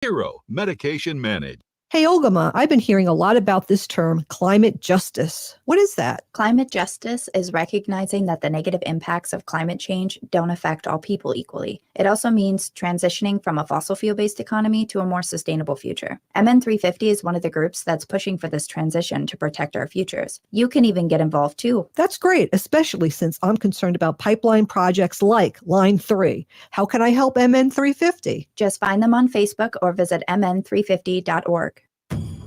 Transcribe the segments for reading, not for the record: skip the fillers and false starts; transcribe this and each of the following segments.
Hero Medication Managed. Hey, Ogimaa, I've been hearing a lot about this term, climate justice. What is that? Climate justice is recognizing that the negative impacts of climate change don't affect all people equally. It also means transitioning from a fossil fuel-based economy to a more sustainable future. MN350 is one of the groups that's pushing for this transition to protect our futures. You can even get involved too. That's great, especially since I'm concerned about pipeline projects like Line 3. How can I help MN350? Just find them on Facebook or visit mn350.org.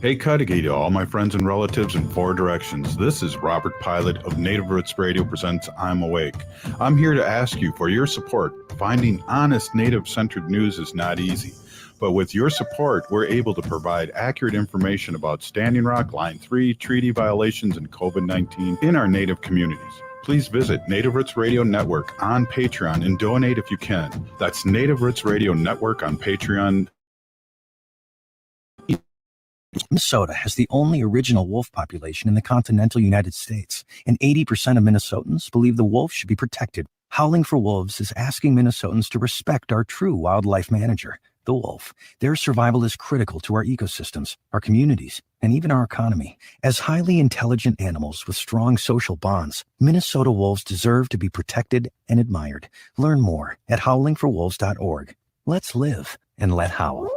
Hey, Cudahy to all my friends and relatives in four directions. This is Robert Pilot of Native Roots Radio presents I'm Awake. I'm here to ask you for your support. Finding honest Native-centered news is not easy. But with your support, we're able to provide accurate information about Standing Rock, Line 3, treaty violations, and COVID-19 in our Native communities. Please visit Native Roots Radio Network on Patreon and donate if you can. That's Native Roots Radio Network on Patreon. Minnesota has the only original wolf population in the continental United States, and 80% of Minnesotans believe the wolf should be protected. Howling for Wolves is asking Minnesotans to respect our true wildlife manager, the wolf. Their survival is critical to our ecosystems, our communities, and even our economy. As highly intelligent animals with strong social bonds, Minnesota wolves deserve to be protected and admired. Learn more at howlingforwolves.org. Let's live and let howl.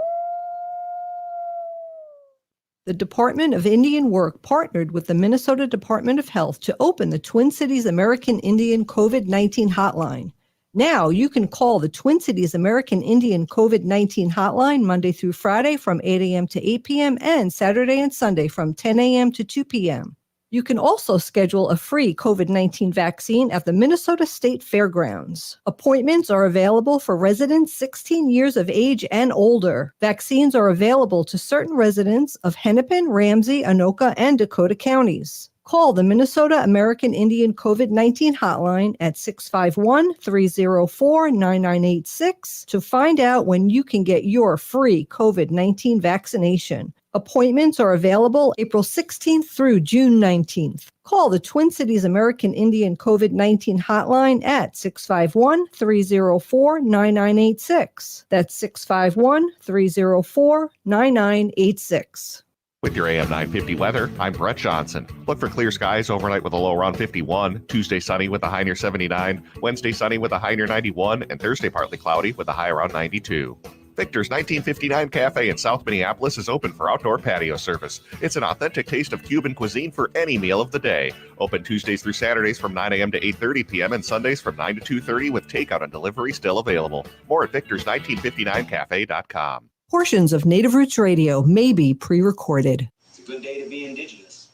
The Department of Indian Work partnered with the Minnesota Department of Health to open the Twin Cities American Indian COVID-19 hotline. Now you can call the Twin Cities American Indian COVID-19 hotline Monday through Friday from 8 a.m. to 8 p.m. and Saturday and Sunday from 10 a.m. to 2 p.m. You can also schedule a free COVID-19 vaccine at the Minnesota State Fairgrounds. Appointments are available for residents 16 years of age and older. Vaccines are available to certain residents of Hennepin, Ramsey, Anoka, and Dakota counties. Call the Minnesota American Indian COVID-19 hotline at 651-304-9986 to find out when you can get your free COVID-19 vaccination. Appointments are available April 16th through June 19th. Call the Twin Cities American Indian COVID-19 hotline at 651-304-9986. That's 651-304-9986. With your AM 950 weather, I'm Brett Johnson. Look for clear skies overnight with a low around 51, Tuesday sunny with a high near 79, Wednesday sunny with a high near 91, and Thursday partly cloudy with a high around 92. Victor's 1959 Cafe in South Minneapolis is open for outdoor patio service. It's an authentic taste of Cuban cuisine for any meal of the day. Open Tuesdays through Saturdays from 9 a.m. to 8:30 p.m. and Sundays from 9 to 2:30 with takeout and delivery still available. More at victors1959cafe.com. Portions of Native Roots Radio may be pre-recorded. It's a good day to be indigenous.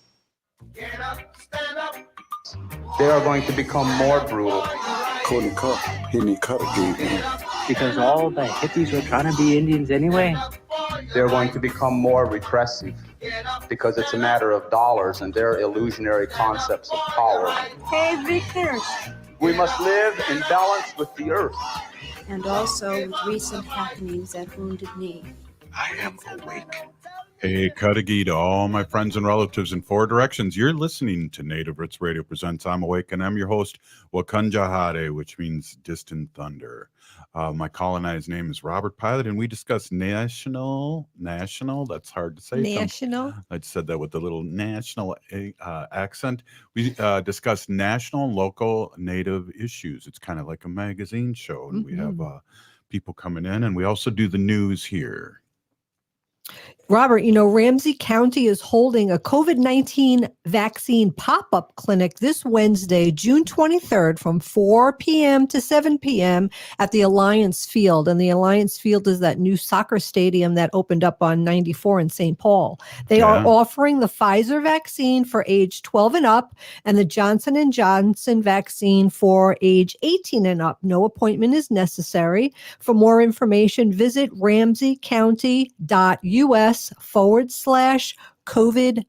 Get up, stand up. They are going to become more brutal. Couldn't cut, hitting cut again. Because all the hippies were trying to be Indians anyway. They're going to become more repressive because it's a matter of dollars and their illusionary concepts of power. Hey, Victor. We must live in balance with the earth. And also with recent happenings at Wounded Knee. I am awake. Hey, Cudahy to all my friends and relatives in four directions. You're listening to Native Roots Radio presents I'm Awake, and I'm your host, Wakunjahare, which means distant thunder. My colonized name is Robert Pilot, and we discuss national, that's hard to say. National? I said that with a little national accent. We discuss national, local, Native issues. It's kind of like a magazine show, and we have people coming in, and we also do the news here. Robert, you know, Ramsey County is holding a COVID-19 vaccine pop-up clinic this Wednesday, June 23rd from 4 p.m. to 7 p.m. at the Alliance Field. And the Alliance Field is that new soccer stadium that opened up on 94 in St. Paul. They are offering the Pfizer vaccine for age 12 and up and the Johnson & Johnson vaccine for age 18 and up. No appointment is necessary. For more information, visit ramseycounty.us/COVID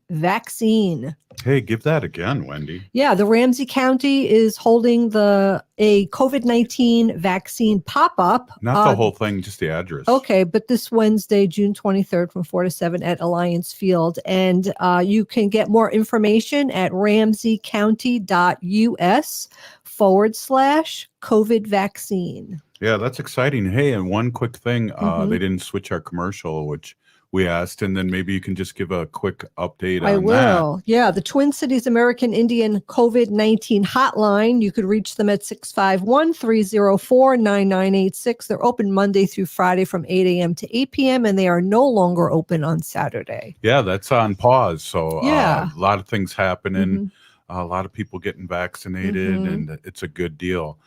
vaccine. Hey, give that again, Wendy. Yeah, the Ramsey County is holding a COVID-19 vaccine pop-up. Not the whole thing, just the address. Okay, but this Wednesday, June 23rd from 4 to 7 at Alliance Field. And you can get more information at ramseycounty.us/COVID vaccine. Yeah, that's exciting. Hey, and one quick thing, they didn't switch our commercial, which we asked, and then maybe you can just give a quick update I on that. will. Yeah, the Twin Cities American Indian COVID-19 hotline. You could reach them at 651-304-9986. They're open Monday through Friday from 8 a.m. to 8 p.m., and they are no longer open on Saturday. Yeah, that's on pause. So Yeah. a lot of things happening, a lot of people getting vaccinated, and it's a good deal.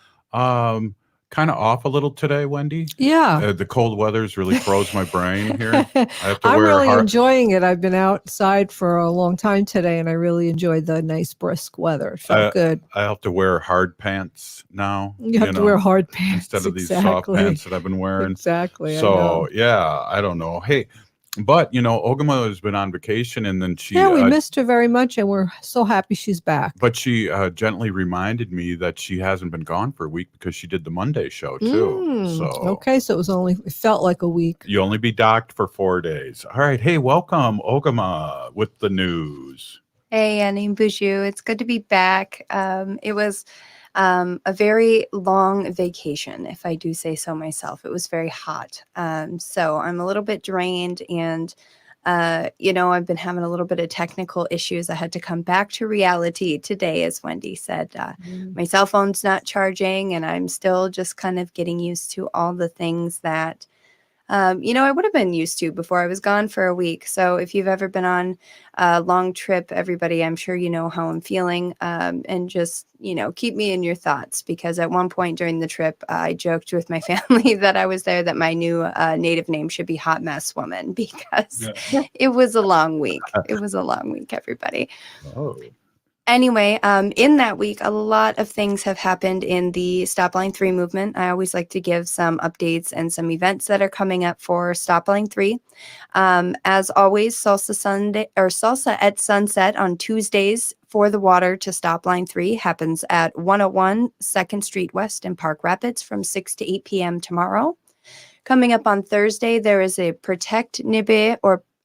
Kind of off a little today, Wendy. Yeah. The cold weather's really froze my brain here. I have to I'm wear really enjoying it. I've been outside for a long time today, and I really enjoyed the nice brisk weather. It felt good. I have to wear hard pants now. You have to wear hard pants instead of these soft pants that I've been wearing. Exactly. So yeah, I don't know. Hey, but Ogimaa has been on vacation, and then we missed her very much, and we're so happy she's back. But she gently reminded me that she hasn't been gone for a week because she did the Monday show too. So okay, so it felt like a week. You only be docked for 4 days. All right. Hey, welcome, Ogimaa, with the news. Hey, Annie Buju. It's good to be back. It was a very long vacation, if I do say so myself. It was very hot. So I'm a little bit drained, and I've been having a little bit of technical issues. I had to come back to reality today, as Wendy said. My cell phone's not charging, and I'm still just kind of getting used to all the things that I would have been used to before I was gone for a week. So if you've ever been on a long trip, everybody, I'm sure you know how I'm feeling, and just, keep me in your thoughts, because at one point during the trip, I joked with my family that I was there, that my new native name should be Hot Mess Woman, because it was a long week. It was a long week, everybody. Oh. Anyway, in that week, a lot of things have happened in the Stop Line 3 movement. I always like to give some updates and some events that are coming up for Stop Line 3. As always, Salsa at Sunset on Tuesdays for the water to Stop Line 3 happens at 101 2nd Street West in Park Rapids from 6 to 8 p.m. tomorrow. Coming up on Thursday, there is a Protect Nibe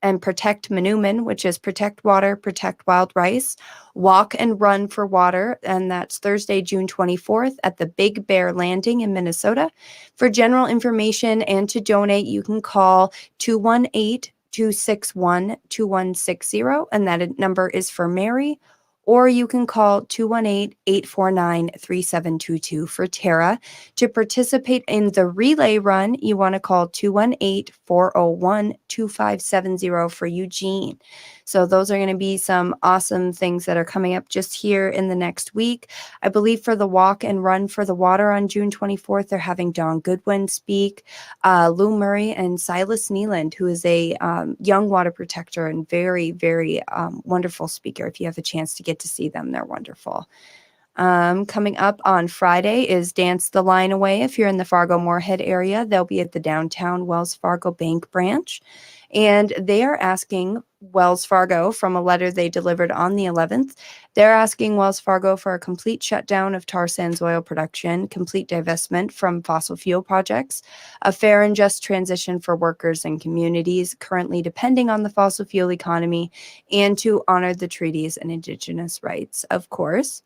and Protect Manuman, which is Protect Water, Protect Wild Rice, Walk and Run for Water, and that's Thursday, June 24th at the Big Bear Landing in Minnesota. For general information and to donate, you can call 218-261-2160, and that number is for Mary, or you can call 218-849-3722 for Tara. To participate in the relay run, you want to call 218-401-2570 for Eugene. So those are going to be some awesome things that are coming up just here in the next week. I believe for the Walk and Run for the Water on June 24th, they're having Dawn Goodwin speak, Lou Murray and Silas Nealand, who is a young water protector and very, very wonderful speaker. If you have a chance to get to see them, they're wonderful. Coming up on Friday is Dance the Line Away. If you're in the Fargo-Moorhead area, they'll be at the downtown Wells Fargo Bank branch. And they are asking Wells Fargo, from a letter they delivered on the 11th, they're asking Wells Fargo for a complete shutdown of tar sands oil production, complete divestment from fossil fuel projects, a fair and just transition for workers and communities currently depending on the fossil fuel economy, and to honor the treaties and Indigenous rights, of course.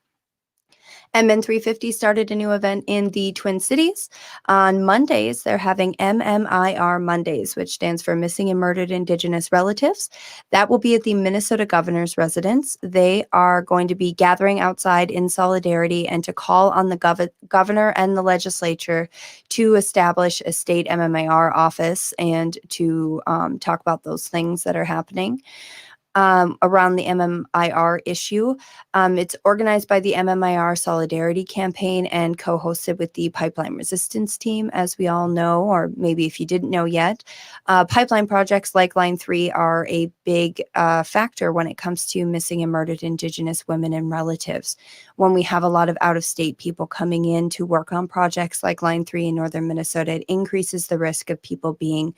MN 350 started a new event in the Twin Cities. On Mondays, they're having MMIR Mondays, which stands for Missing and Murdered Indigenous Relatives. That will be at the Minnesota Governor's residence. They are going to be gathering outside in solidarity and to call on the governor and the legislature to establish a state MMIR office and to talk about those things that are happening around the MMIR issue. It's organized by the MMIR Solidarity Campaign and co-hosted with the Pipeline Resistance Team. As we all know, or maybe if you didn't know yet, pipeline projects like Line 3 are a big factor when it comes to missing and murdered Indigenous women and relatives. When we have a lot of out-of-state people coming in to work on projects like Line 3 in northern Minnesota, it increases the risk of people being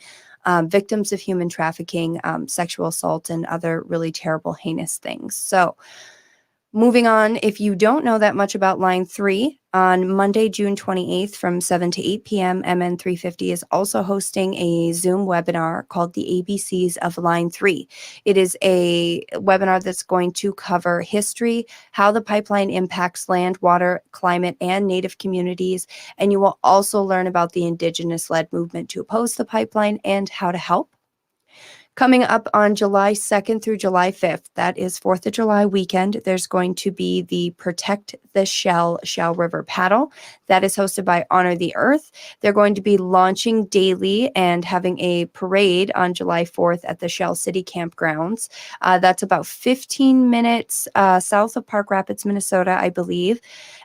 victims of human trafficking, sexual assault, and other really terrible, heinous things. So Moving on, if you don't know that much about Line 3, on Monday, June 28th from 7 to 8 p.m., MN350 is also hosting a Zoom webinar called The ABCs of Line 3. It is a webinar that's going to cover history, how the pipeline impacts land, water, climate, and Native communities, and you will also learn about the Indigenous-led movement to oppose the pipeline and how to help. Coming up on July 2nd through July 5th, that is 4th of July weekend, there's going to be the Protect the Shell River Paddle. That is hosted by Honor the Earth. They're going to be launching daily and having a parade on July 4th at the Shell City Campgrounds. That's about 15 minutes south of Park Rapids, Minnesota, I believe.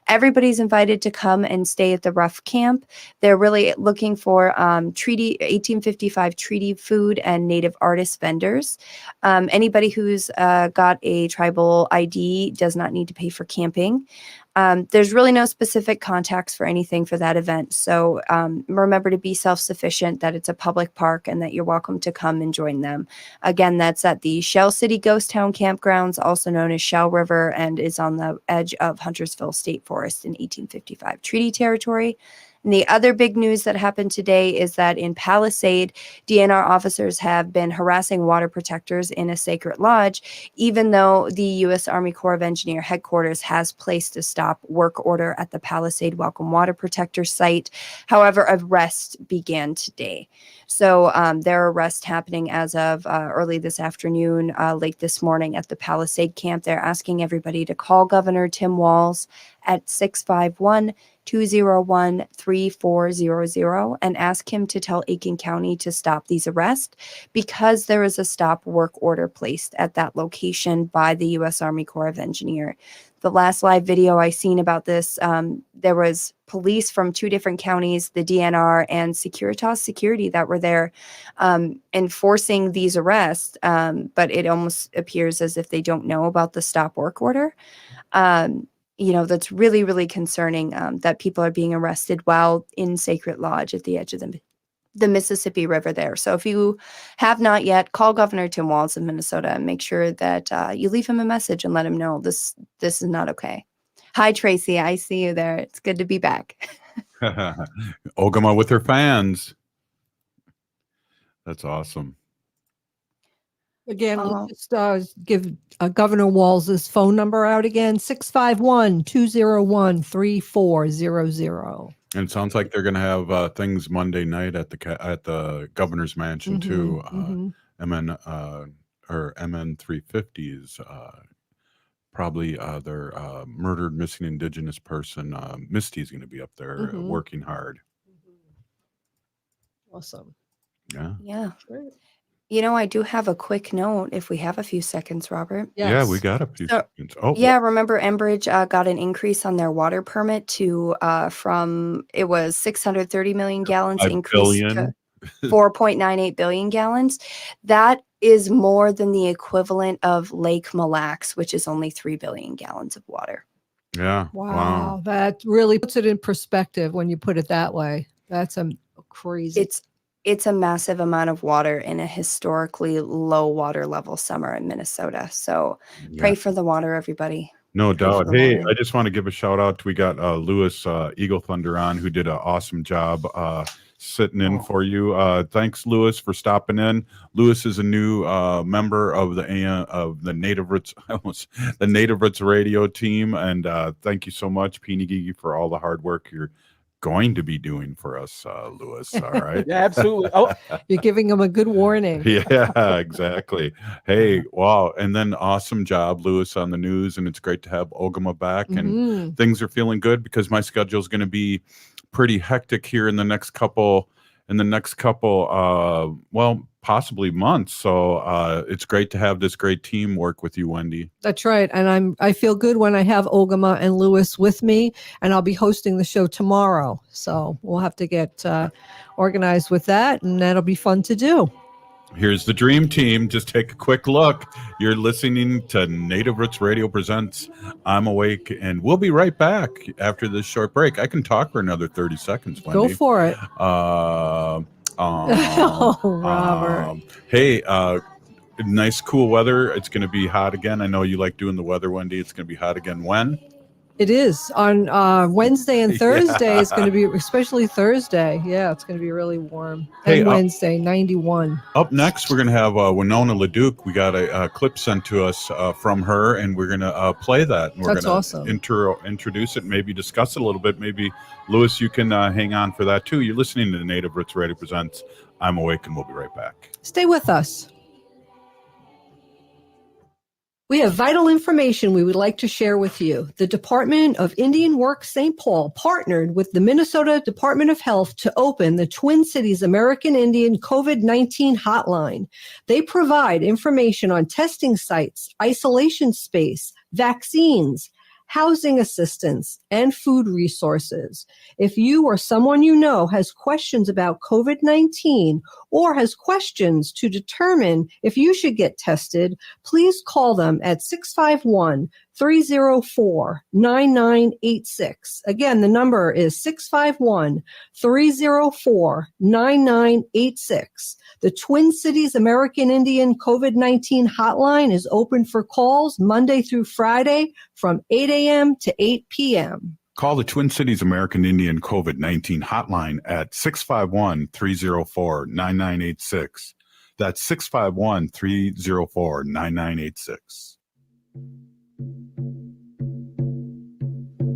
Everybody's invited to come and stay at the Rough Camp. They're really looking for 1855 treaty food and Native artist vendors. Anybody who's got a tribal ID does not need to pay for camping. There's really no specific contacts for anything for that event. So remember to be self-sufficient, that it's a public park, and that you're welcome to come and join them. Again, that's at the Shell City Ghost Town Campgrounds, also known as Shell River, and is on the edge of Huntersville State Forest in 1855 treaty territory. And the other big news that happened today is that in Palisade, DNR officers have been harassing water protectors in a sacred lodge, even though the U.S. Army Corps of Engineer headquarters has placed a stop work order at the Palisade Welcome Water Protector site. However, arrest began today. So there are arrests happening as of early this afternoon, late this morning at the Palisade camp. They're asking everybody to call Governor Tim Walz at 651-201-3400 and ask him to tell Aiken County to stop these arrests, because there is a stop work order placed at that location by the U.S. Army Corps of Engineer. The last live video I seen about this, there was police from 2 different counties, the DNR and Securitas Security, that were there enforcing these arrests, but it almost appears as if they don't know about the stop work order. That's really, really concerning that people are being arrested while in Sacred Lodge at the edge of the Mississippi River there. So if you have not yet, call Governor Tim Walz of Minnesota and make sure that you leave him a message and let him know this is not okay. Hi, Tracy. I see you there. It's good to be back. Ogimaa with her fans. That's awesome. Again, let's just give Governor Walz's phone number out again, 651-201-3400. And it sounds like they're going to have things Monday night at the governor's mansion too. MN350s, probably their murdered missing Indigenous person. Misty's going to be up there working hard. Awesome. Yeah. Yeah. Great. I do have a quick note if we have a few seconds, Robert. Yes. Yeah, we got a few seconds. Oh, yeah. Remember, Enbridge got an increase on their water permit to from it was 630 million gallons increased to 4.98 billion gallons. That is more than the equivalent of Lake Mille Lacs, which is only 3 billion gallons of water. Yeah. Wow. That really puts it in perspective when you put it that way. That's crazy. It's a massive amount of water in a historically low water level summer in Minnesota. So pray for the water, everybody. No doubt. Hey, I just want to give a shout out. We got Lewis Eagle Thunder on, who did an awesome job sitting in for you. Thanks, Lewis, for stopping in. Lewis is a new member of the Native Roots, the Native Roots radio team, and thank you so much, Peony Gigi, for all the hard work you're going to be doing for us, Lewis. All right. Yeah, absolutely. Oh, you're giving him a good warning. Yeah, exactly. Hey, wow. And then awesome job, Lewis, on the news. And it's great to have Ogimaa back. And things are feeling good because my schedule is going to be pretty hectic here in the next couple, possibly months. So it's great to have this great team work with you, Wendy. That's right. And I feel good when I have Ogimaa and Lewis with me, and I'll be hosting the show tomorrow. So we'll have to get organized with that, and that'll be fun to do. Here's the dream team. Just take a quick look. You're listening to Native Roots Radio Presents I'm Awake, and we'll be right back after this short break. I can talk for another 30 seconds, Wendy. Go for it. Robert. Hey, Nice, cool weather. It's going to be hot again. I know you like doing the weather, Wendy. It's going to be hot again when? It is on Wednesday and Thursday. Yeah. It's going to be, especially Thursday. Yeah, it's going to be really warm. Hey, and Wednesday, 91. Up next, we're going to have Winona LaDuke. We got a clip sent to us from her, and we're going to play that. And we're That's gonna awesome. Introduce it, maybe discuss it a little bit. Maybe, Lewis, you can hang on for that, too. You're listening to the Native Roots Radio Presents I'm Awake, and we'll be right back. Stay with us. We have vital information we would like to share with you. The Department of Indian Work St. Paul partnered with the Minnesota Department of Health to open the Twin Cities American Indian COVID-19 hotline. They provide information on testing sites, isolation space, vaccines, housing assistance, and food resources. If you or someone you know has questions about COVID-19 or has questions to determine if you should get tested, please call them at 651-304-9986. Again, the number is 651-304-9986. The Twin Cities American Indian COVID-19 hotline is open for calls Monday through Friday from 8 a.m. to 8 p.m. Call the Twin Cities American Indian COVID-19 hotline at 651-304-9986. That's 651-304-9986.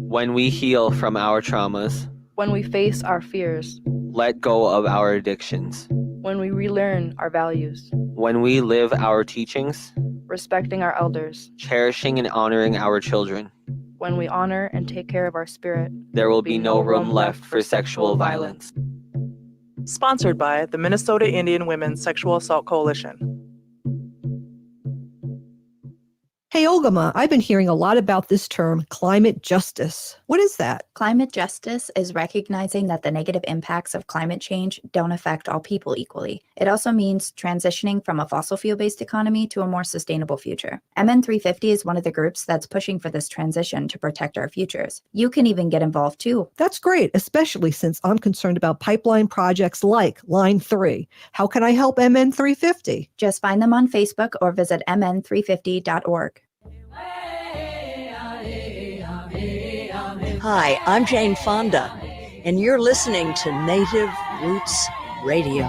When we heal from our traumas, when we face our fears, let go of our addictions, when we relearn our values, when we live our teachings, respecting our elders, cherishing and honoring our children, when we honor and take care of our spirit, there will be no room left for sexual violence. Sponsored by the Minnesota Indian Women's Sexual Assault Coalition. Hey, Ogimaa, I've been hearing a lot about this term, climate justice. What is that? Climate justice is recognizing that the negative impacts of climate change don't affect all people equally. It also means transitioning from a fossil fuel-based economy to a more sustainable future. MN350 is one of the groups that's pushing for this transition to protect our futures. You can even get involved too. That's great, especially since I'm concerned about pipeline projects like Line 3. How can I help MN350? Just find them on Facebook or visit mn350.org. Hi, I'm Jane Fonda, and you're listening to Native Roots Radio.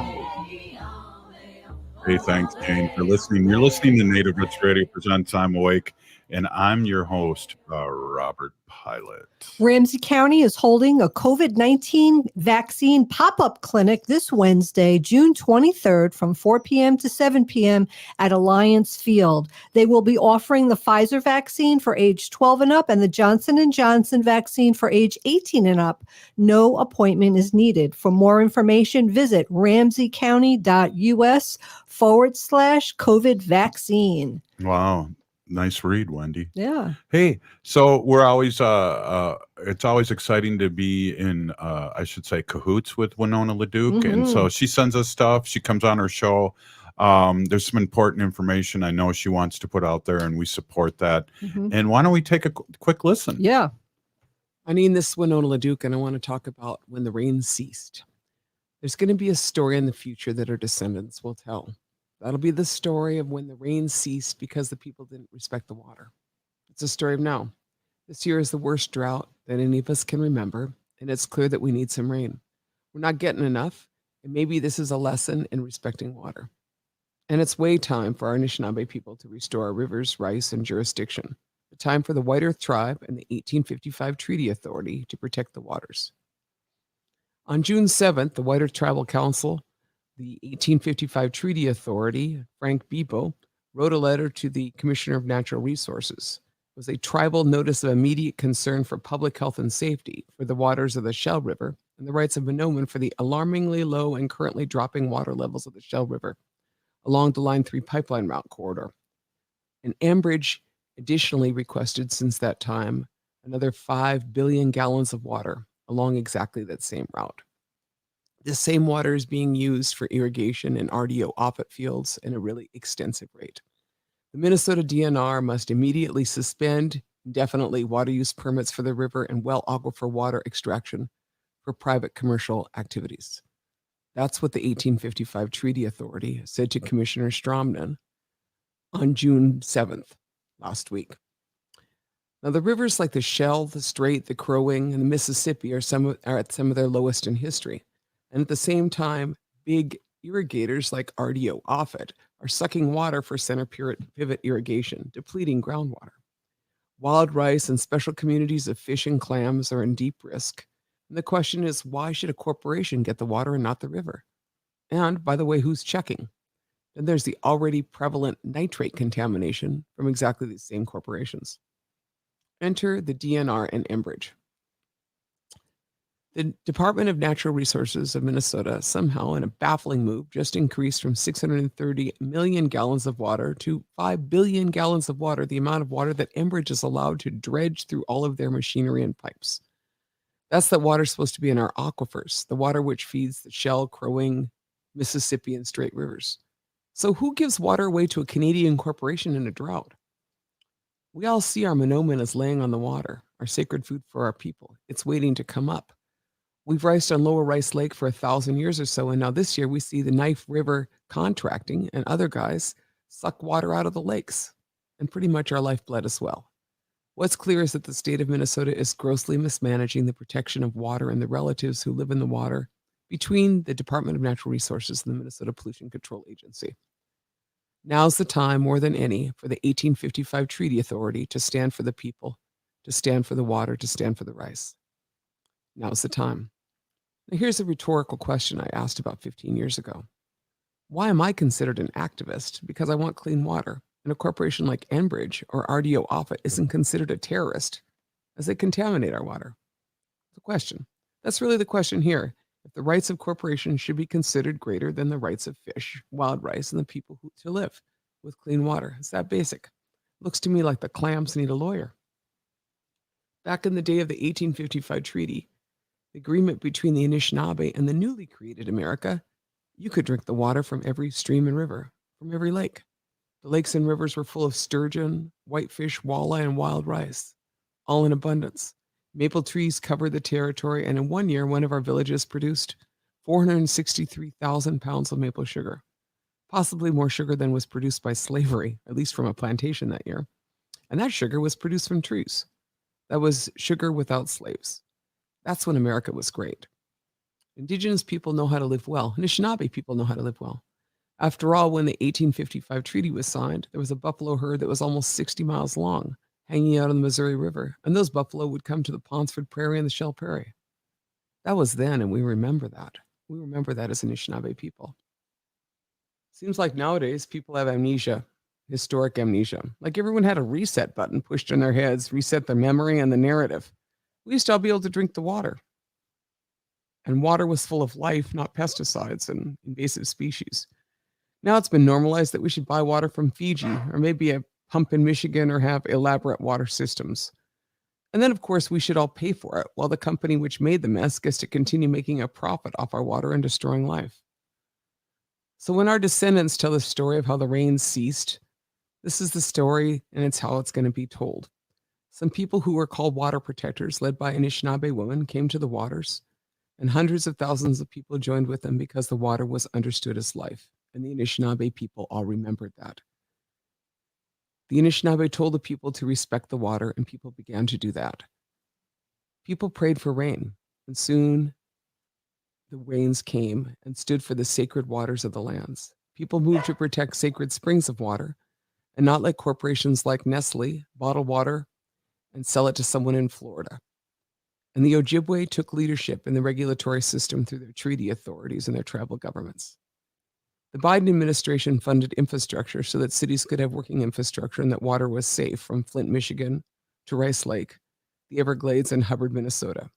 Hey, thanks, Jane, for listening. You're listening to Native Roots Radio Presents I'm Awake, and I'm your host, Robert Pilot. Ramsey County is holding a COVID-19 vaccine pop-up clinic this Wednesday, June 23rd from 4 p.m. to 7 p.m. at Alliance Field. They will be offering the Pfizer vaccine for age 12 and up and the Johnson & Johnson vaccine for age 18 and up. No appointment is needed. For more information, visit ramseycounty.us/COVID vaccine. Wow. Nice read, Wendy. Yeah. Hey, so we're always it's always exciting to be in I should say cahoots with Winona LaDuke. Mm-hmm. And so she sends us stuff. She comes on her show. There's some important information I know she wants to put out there, and we support that. Mm-hmm. And why don't we take a quick listen? Yeah. I mean, this is Winona LaDuke, and I want to talk about when the rain ceased. There's going to be a story in the future that our descendants will tell. That'll be the story of when the rain ceased because the people didn't respect the water. It's a story of now. This year is the worst drought that any of us can remember, and it's clear that we need some rain. We're not getting enough, and maybe this is a lesson in respecting water. And it's way time for our Anishinaabe people to restore our rivers, rights, and jurisdiction. The time for the White Earth Tribe and the 1855 Treaty Authority to protect the waters. On June 7th, the White Earth Tribal Council, the 1855 Treaty Authority, Frank Bebo, wrote a letter to the Commissioner of Natural Resources. It was a tribal notice of immediate concern for public health and safety for the waters of the Shell River and the rights of Minoman for the alarmingly low and currently dropping water levels of the Shell River along the Line 3 pipeline route corridor. And Ambridge additionally requested since that time another 5 billion gallons of water along exactly that same route. This same water is being used for irrigation and RDO offset fields in a really extensive rate. The Minnesota DNR must immediately suspend indefinitely water use permits for the river and well aquifer water extraction for private commercial activities. That's what the 1855 Treaty Authority said to Commissioner Stromnan. on June 7th, last week. Now, the rivers like the Shell, the Strait, the Crow Wing, and the Mississippi are at some of their lowest in history. And at the same time, big irrigators like RDO Offutt are sucking water for center pivot irrigation, depleting groundwater. Wild rice and special communities of fish and clams are in deep risk. And the question is, why should a corporation get the water and not the river? And by the way, who's checking? Then there's the already prevalent nitrate contamination from exactly these same corporations. Enter the DNR and Enbridge. The Department of Natural Resources of Minnesota somehow, in a baffling move, just increased from 630 million gallons of water to 5 billion gallons of water, the amount of water that Enbridge is allowed to dredge through all of their machinery and pipes. That's the water supposed to be in our aquifers, the water which feeds the Shell, Crow Wing, Mississippi, and Strait rivers. So who gives water away to a Canadian corporation in a drought? We all see our monomen as laying on the water, our sacred food for our people. It's waiting to come up. We've riced on Lower Rice Lake for 1,000 years or so, and now this year we see the Knife River contracting and other guys suck water out of the lakes, and pretty much our lifeblood as well. What's clear is that the state of Minnesota is grossly mismanaging the protection of water and the relatives who live in the water between the Department of Natural Resources and the Minnesota Pollution Control Agency. Now's the time, more than any, for the 1855 Treaty Authority to stand for the people, to stand for the water, to stand for the rice. Now's the time. Now, here's a rhetorical question I asked about 15 years ago. Why am I considered an activist? Because I want clean water, and a corporation like Enbridge or RDO Offutt isn't considered a terrorist as they contaminate our water? The question. That's really the question here. If the rights of corporations should be considered greater than the rights of fish, wild rice, and the people to live with clean water. It's that basic. Looks to me like the clams need a lawyer. Back in the day of the 1855 treaty, the agreement between the Anishinaabe and the newly created America, you could drink the water from every stream and river, from every lake. The lakes and rivers were full of sturgeon, whitefish, walleye, and wild rice, all in abundance. Maple trees covered the territory, and in 1 year, one of our villages produced 463,000 pounds of maple sugar, possibly more sugar than was produced by slavery, at least from a plantation that year. And that sugar was produced from trees. That was sugar without slaves. That's when America was great. Indigenous people know how to live well. Anishinaabe people know how to live well. After all, when the 1855 treaty was signed, there was a buffalo herd that was almost 60 miles long, hanging out on the Missouri River, and those buffalo would come to the Ponsford Prairie and the Shell Prairie. That was then, and we remember that. We remember that as Anishinaabe people. Seems like nowadays people have amnesia, historic amnesia. Like everyone had a reset button pushed in their heads, reset their memory and the narrative. We used to all be able to drink the water. And water was full of life, not pesticides and invasive species. Now it's been normalized that we should buy water from Fiji, or maybe a pump in Michigan, or have elaborate water systems. And then, of course, we should all pay for it, while the company which made the mess gets to continue making a profit off our water and destroying life. So when our descendants tell the story of how the rain ceased, this is the story, and it's how it's going to be told. Some people who were called water protectors, led by Anishinaabe women, came to the waters, and hundreds of thousands of people joined with them because the water was understood as life, and the Anishinaabe people all remembered that. The Anishinaabe told the people to respect the water, and people began to do that. People prayed for rain, and soon the rains came and stood for the sacred waters of the lands. People moved to protect sacred springs of water and not let corporations like Nestle bottle water and sell it to someone in Florida. And the Ojibwe took leadership in the regulatory system through their treaty authorities and their tribal governments. The Biden administration funded infrastructure so that cities could have working infrastructure and that water was safe, from Flint, Michigan to Rice Lake, the Everglades, and Hubbard, Minnesota.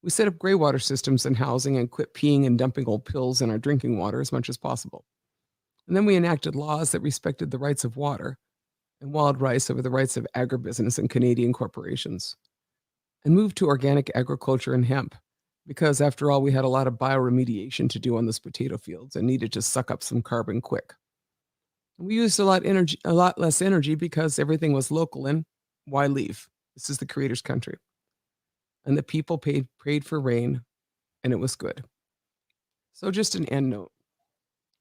We set up gray water systems and housing and quit peeing and dumping old pills in our drinking water as much as possible. And then we enacted laws that respected the rights of water and wild rice over the rights of agribusiness and Canadian corporations, and moved to organic agriculture and hemp, because after all, we had a lot of bioremediation to do on those potato fields and needed to suck up some carbon quick. We used a lot less energy because everything was local, and why leave? This is the Creator's country. And the people prayed for rain, and it was good. So just an end note.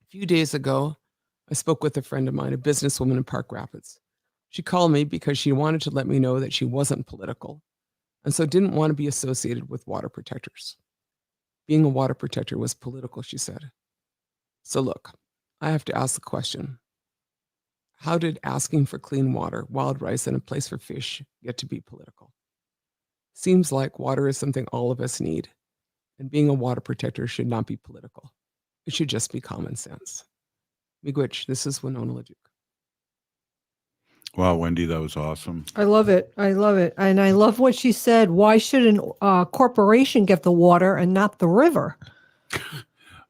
A few days ago, I spoke with a friend of mine, a businesswoman in Park Rapids. She called me because she wanted to let me know that she wasn't political and so didn't want to be associated with water protectors. Being a water protector was political, she said. So look, I have to ask the question. How did asking for clean water, wild rice, and a place for fish get to be political? Seems like water is something all of us need, and being a water protector should not be political. It should just be common sense. Miigwech, this is Winona LaDuke. Wow, Wendy, that was awesome. I love it. I love it. And I love what she said. Why should a corporation get the water and not the river?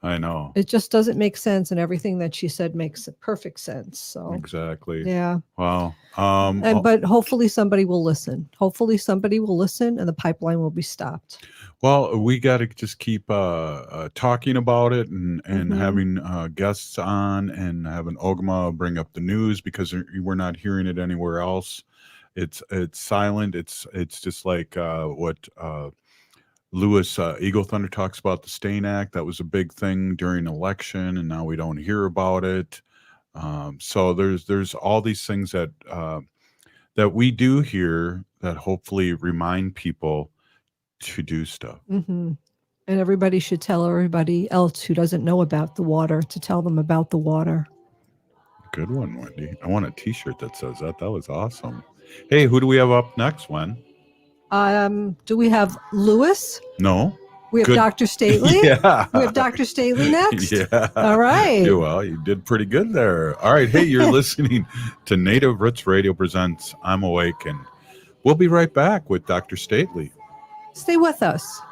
I know. It just doesn't make sense. And everything that she said makes perfect sense. So Exactly. yeah. Wow. But hopefully somebody will listen. Hopefully somebody will listen and the pipeline will be stopped. Well, we got to just keep talking about it and having guests on and having Ogimaa bring up the news because we're not hearing it anywhere else. It's silent. It's just like what Lewis Eagle Thunder talks about, the STAIN Act. That was a big thing during election, and now we don't hear about it. So there's all these things that we do here that hopefully remind people to do stuff. And everybody should tell everybody else who doesn't know about the water to tell them about the water. Good one, Wendy. I want a t-shirt that says that. That was awesome. Hey, who do we have up next, Wen? Do we have Lewis? No. We have Dr. Stately? Yeah. We have Dr. Stately next? Yeah. All right. Yeah, well, you did pretty good there. All right. Hey, you're listening to Native Roots Radio Presents I'm Awake, and we'll be right back with Dr. Stately. Stay with us.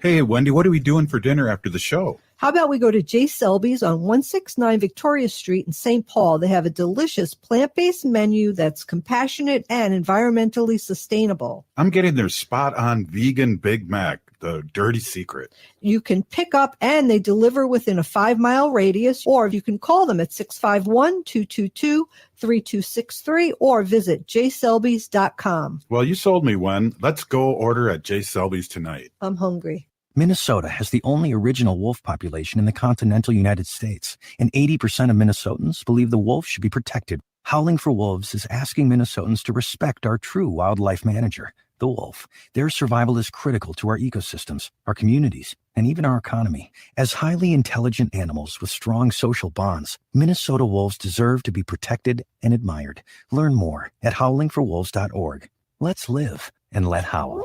Hey, Wendy, what are we doing for dinner after the show? How about we go to J. Selby's on 169 Victoria Street in St. Paul? They have a delicious plant-based menu that's compassionate and environmentally sustainable. I'm getting their spot-on vegan Big Mac, the dirty secret. You can pick up and they deliver within a 5-mile radius, or you can call them at 651-222-3263 or visit jselbys.com. Well, you sold me, Wen. Let's go order at J. Selby's tonight. I'm hungry. Minnesota has the only original wolf population in the continental United States, and 80% of Minnesotans believe the wolf should be protected. Howling for Wolves is asking Minnesotans to respect our true wildlife manager, the wolf. Their survival is critical to our ecosystems, our communities, and even our economy. As highly intelligent animals with strong social bonds, Minnesota wolves deserve to be protected and admired. Learn more at howlingforwolves.org. Let's live and let howl.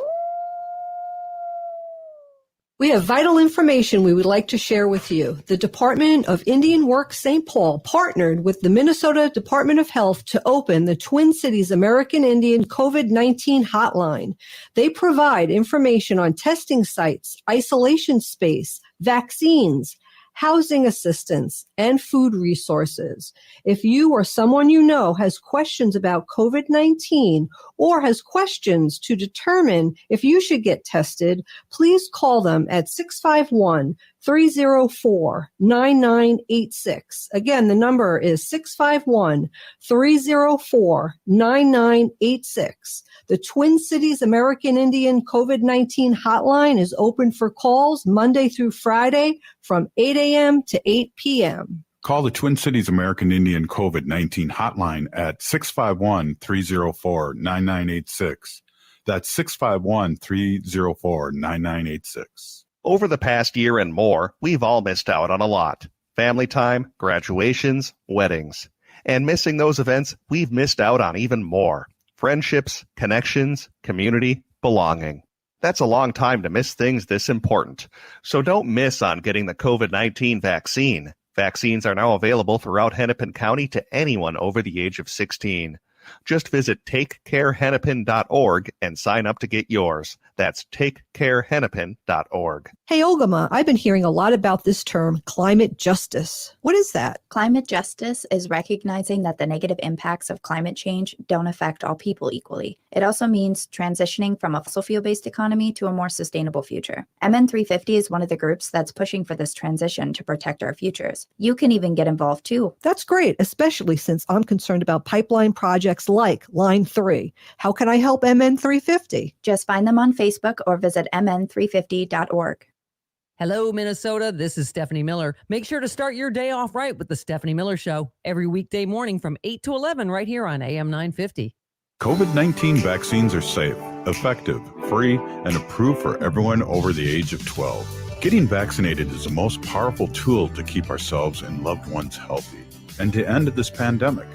We have vital information we would like to share with you. The Department of Indian Works St. Paul partnered with the Minnesota Department of Health to open the Twin Cities American Indian COVID-19 hotline. They provide information on testing sites, isolation space, vaccines, housing assistance, and food resources. If you or someone you know has questions about COVID-19 or has questions to determine if you should get tested, please call them at 651-304-9986. Again, the number is 651-304-9986. The Twin Cities American Indian COVID-19 hotline is open for calls Monday through Friday from 8 a.m. to 8 p.m. Call the Twin Cities American Indian COVID-19 hotline at 651-304-9986. That's 651-304-9986. Over the past year and more, we've all missed out on a lot. Family time, graduations, weddings. And missing those events, we've missed out on even more. Friendships, connections, community, belonging. That's a long time to miss things this important. So don't miss on getting the COVID-19 vaccine. Vaccines are now available throughout Hennepin County to anyone over the age of 16. Just visit takecarehennepin.org and sign up to get yours. That's takecarehennepin.org. Hey, Ogimaa, I've been hearing a lot about this term, climate justice. What is that? Climate justice is recognizing that the negative impacts of climate change don't affect all people equally. It also means transitioning from a fossil fuel-based economy to a more sustainable future. MN350 is one of the groups that's pushing for this transition to protect our futures. You can even get involved too. That's great, especially since I'm concerned about pipeline projects like Line 3. How can I help MN350? Just find them on Facebook or visit mn350.org. Hello, Minnesota. This is Stephanie Miller. Make sure to start your day off right with the Stephanie Miller Show every weekday morning from 8 to 11 right here on AM 950. COVID-19 vaccines are safe, effective, free, and approved for everyone over the age of 12. Getting vaccinated is the most powerful tool to keep ourselves and loved ones healthy and to end this pandemic.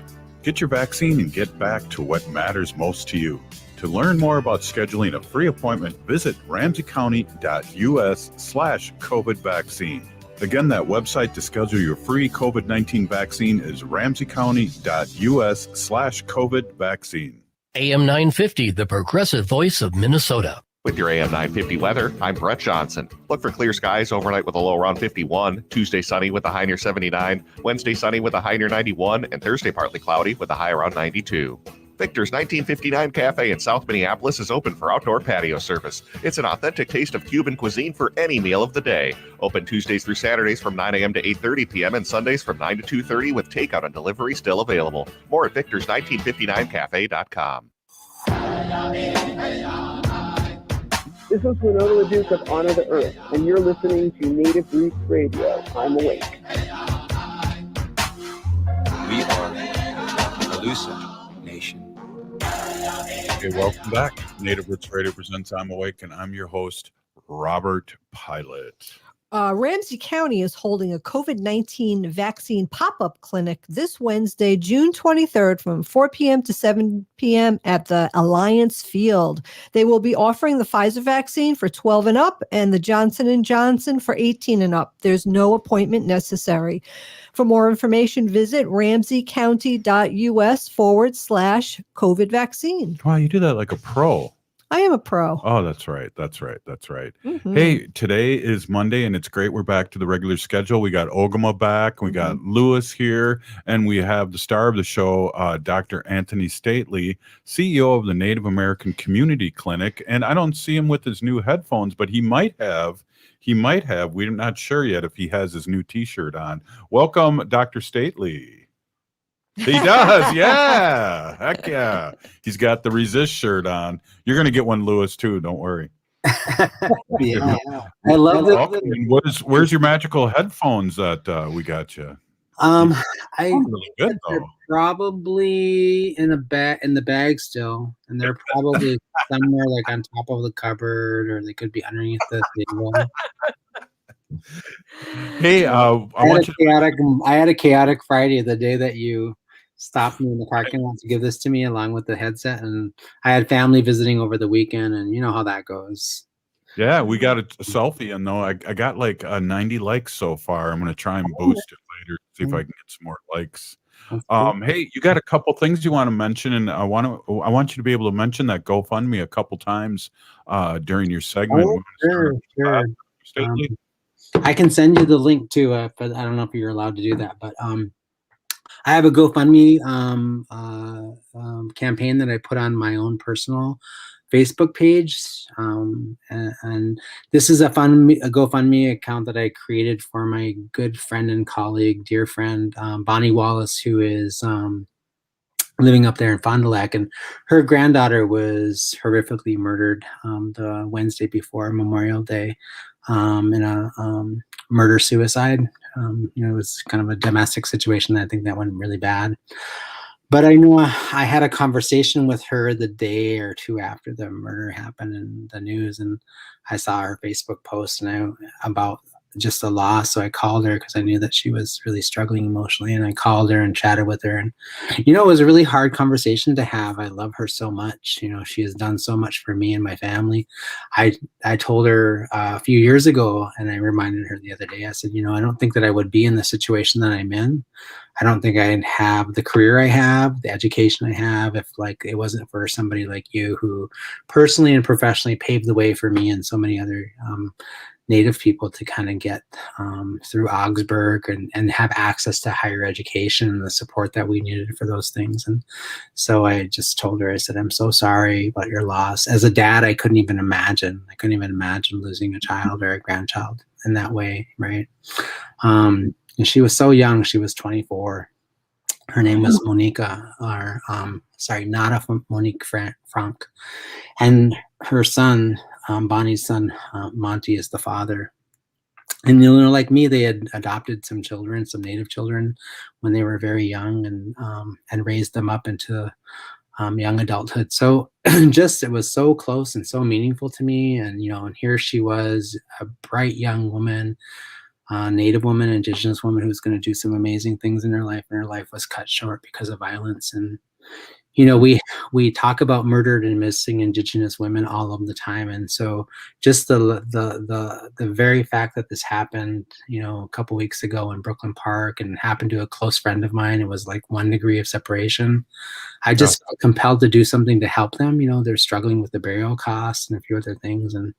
Get your vaccine and get back to what matters most to you. To learn more about scheduling a free appointment, visit ramseycounty.us/COVID vaccine. Again, that website to schedule your free COVID-19 vaccine is ramseycounty.us/COVID vaccine. AM 950, the progressive voice of Minnesota. With your AM 950 weather, I'm Brett Johnson. Look for clear skies overnight with a low around 51. Tuesday sunny with a high near 79. Wednesday sunny with a high near 91. And Thursday partly cloudy with a high around 92. Victor's 1959 Cafe in South Minneapolis is open for outdoor patio service. It's an authentic taste of Cuban cuisine for any meal of the day. Open Tuesdays through Saturdays from 9 a.m. to 8:30 p.m. and Sundays from 9 to 2:30 with takeout and delivery still available. More at victors1959cafe.com. This is Winona LaDuke of Honor the Earth, and you're listening to Native Roots Radio. I'm awake. We are Calusa Nation. Okay, welcome back. Native Roots Radio presents I'm Awake, and I'm your host, Robert Pilot. Ramsey County is holding a COVID-19 vaccine pop-up clinic this Wednesday, June 23rd from 4 p.m. to 7 p.m. at the Alliance Field. They will be offering the Pfizer vaccine for 12 and up and the Johnson & Johnson for 18 and up. There's no appointment necessary. For more information, visit ramseycounty.us/COVID vaccine. Wow, you do that like a pro. I am a pro. Oh, that's right. Mm-hmm. Hey, today is Monday, and it's great. We're back to the regular schedule. We got Ogimaa back. We got Lewis here, and we have the star of the show, Dr. Antony Stately, CEO of the Native American Community Clinic. And I don't see him with his new headphones, but he might have. We're not sure yet if he has his new T-shirt on. Welcome, Dr. Stately. He does, yeah. Heck yeah. He's got the Resist shirt on. You're going to get one, Lewis, too. Don't worry. Yeah. I love it. Where's your magical headphones that we got you? I really good, they're though. probably in the bag still, and they're probably somewhere like on top of the cupboard, or they could be underneath the table. Hey, I had a chaotic Friday, the day that you stopped me in the parking lot to give this to me along with the headset, and I had family visiting over the weekend, and you know how that goes. Yeah, we got a selfie, and though I got like 90 likes so far. I'm going to try and boost it later, see if I can get some more likes. Hey, you got a couple things you want to mention, and I want you to be able to mention that GoFundMe a couple times during your segment. Oh, sure. I can send you the link too, but I don't know if you're allowed to do that. But I have a GoFundMe campaign that I put on my own personal Facebook page, and this is a GoFundMe account that I created for my good friend and colleague, dear friend, Bonnie Wallace, who is living up there in Fond du Lac, and her granddaughter was horrifically murdered the Wednesday before Memorial Day in a murder-suicide. It was kind of a domestic situation. I think that went really bad. But I know I had a conversation with her the day or two after the murder happened in the news, and I saw her Facebook post about just a loss. So I called her because I knew that she was really struggling emotionally, and I called her and chatted with her. And, it was a really hard conversation to have. I love her so much. She has done so much for me and my family. I told her a few years ago, and I reminded her the other day, I said, I don't think that I would be in the situation that I'm in. I don't think I'd have the career I have, the education I have, if it wasn't for somebody like you who personally and professionally paved the way for me and so many other Native people to kind of get through Augsburg and have access to higher education and the support that we needed for those things. And so I just told her, I said, I'm so sorry about your loss. As a dad, I couldn't even imagine losing a child or a grandchild in that way, right? And she was so young. She was 24. Her name was Monica, or Nada Monique Frank. And her son, Bonnie's son, Monty, is the father. And like me, they had adopted some children, some Native children, when they were very young, and raised them up into young adulthood. So it was so close and so meaningful to me. And and here she was, a bright young woman, Native woman, Indigenous woman, who was going to do some amazing things in her life, and her life was cut short because of violence. And we talk about murdered and missing Indigenous women all of the time, and so just the very fact that this happened, a couple weeks ago in Brooklyn Park, and happened to a close friend of mine, it was like 1 degree of separation. I just felt compelled to do something to help them. They're struggling with the burial costs and a few other things, and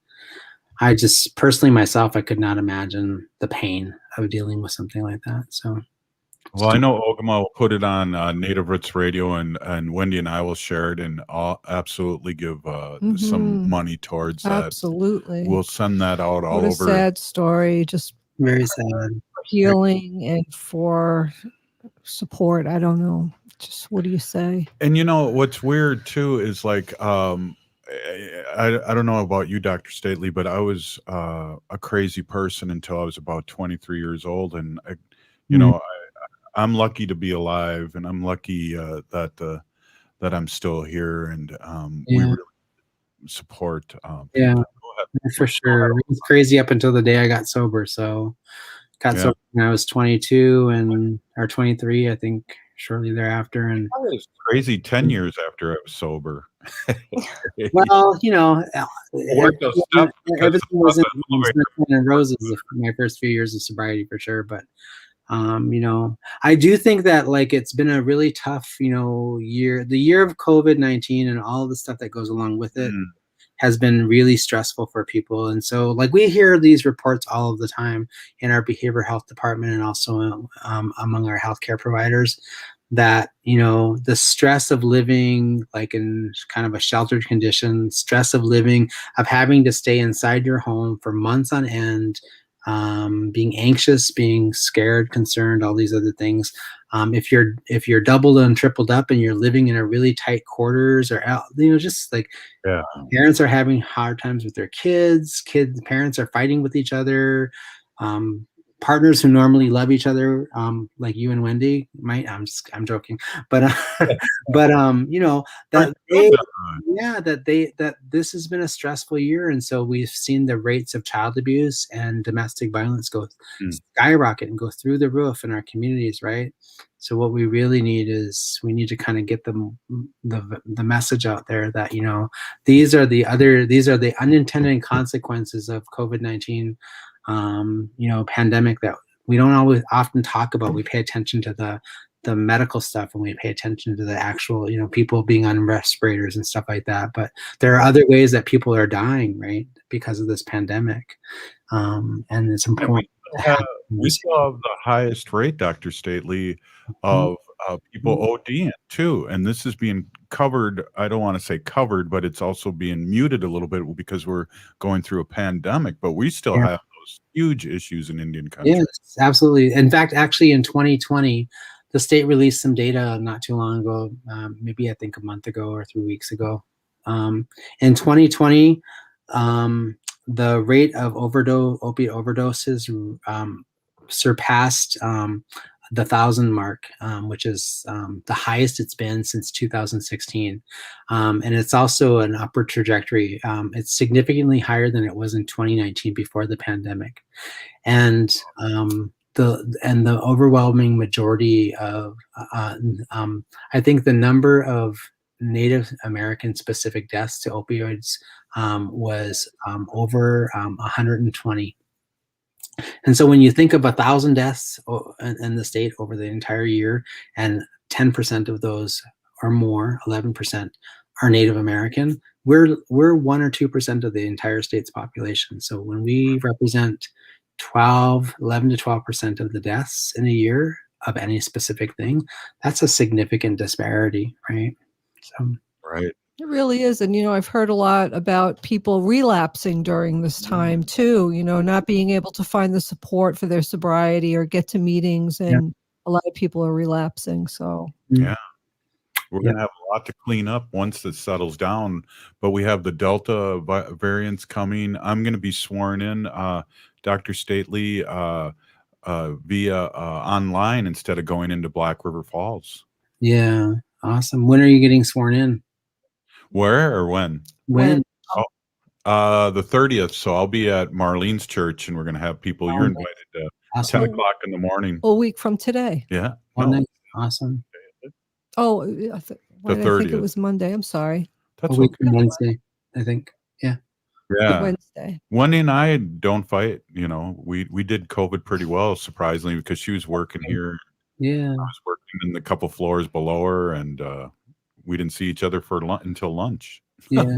I just personally myself, I could not imagine the pain of dealing with something like that. So. Well, I know Ogimaa will put it on Native Roots Radio, and Wendy and I will share it, and I'll absolutely give some money towards that. Absolutely. We'll send that out all What a over. sad story. Just very sad. Healing and for support. I don't know. Just what do you say? And what's weird too is I don't know about you, Dr. Stately, but I was a crazy person until I was about 23 years old, and I'm lucky to be alive, and I'm lucky that I'm still here, and we really support. For sure. It was crazy up until the day I got sober. So sober when I was 22 or 23, I think, shortly thereafter. And I was crazy 10 years after I was sober. Well, everything wasn't and roses my first few years of sobriety, for sure. But I do think that it's been a really tough, year. The year of COVID-19 and all the stuff that goes along with it has been really stressful for people. And so we hear these reports all of the time in our behavioral health department, and also among our healthcare providers, that the stress of living in kind of a sheltered condition, stress of living, of having to stay inside your home for months on end, being anxious, being scared, concerned, all these other things. If you're doubled and tripled up and you're living in a really tight quarters, or parents are having hard times with their parents are fighting with each other, partners who normally love each other, like you and Wendy might. I'm joking, but that this has been a stressful year, and so we've seen the rates of child abuse and domestic violence go skyrocket and go through the roof in our communities, right? So what we really need is to kind of get the message out there that these are the unintended consequences of COVID-19. Pandemic that we don't often talk about. We pay attention to the medical stuff, and we pay attention to the actual, people being on respirators and stuff like that. But there are other ways that people are dying, right, because of this pandemic. And it's important. We still have the highest rate, Dr. Stately, of people ODing too. And this is being covered. I don't want to say covered, but it's also being muted a little bit because we're going through a pandemic, but we still have huge issues in Indian country. Yes, absolutely. In fact, actually in 2020, the state released some data not too long ago, maybe I think a month ago or 3 weeks ago. In 2020, the rate of opiate overdoses surpassed the 1,000 mark, which is the highest it's been since 2016. And it's also an upward trajectory. It's significantly higher than it was in 2019 before the pandemic. And the overwhelming majority of, I think the number of Native American specific deaths to opioids was over 120. And so when you think of 1,000 deaths in the state over the entire year, and 10% of those or more, 11%, are Native American, we're 1 or 2% of the entire state's population. So when we represent 11 to 12% of the deaths in a year of any specific thing, that's a significant disparity, right? So, right. It really is. And, I've heard a lot about people relapsing during this time too, not being able to find the support for their sobriety or get to meetings. And a lot of people are relapsing. So, yeah. We're going to have a lot to clean up once this settles down, but we have the Delta variants coming. I'm going to be sworn in, Dr. Stately, via online instead of going into Black River Falls. Yeah, awesome. When are you getting sworn in? Where or when? When? The 30th. So I'll be at Marlene's church, and we're going to have people. You're invited to awesome. 10 o'clock in the morning. A week from today. Yeah. Nice. Awesome. Oh, I think it was Monday. I'm sorry. That's a week from Wednesday, I think. Yeah. Yeah. Wednesday. Wendy and I don't fight. We did COVID pretty well, surprisingly, because she was working here. Yeah. I was working in the couple floors below her, and we didn't see each other until lunch. Yeah.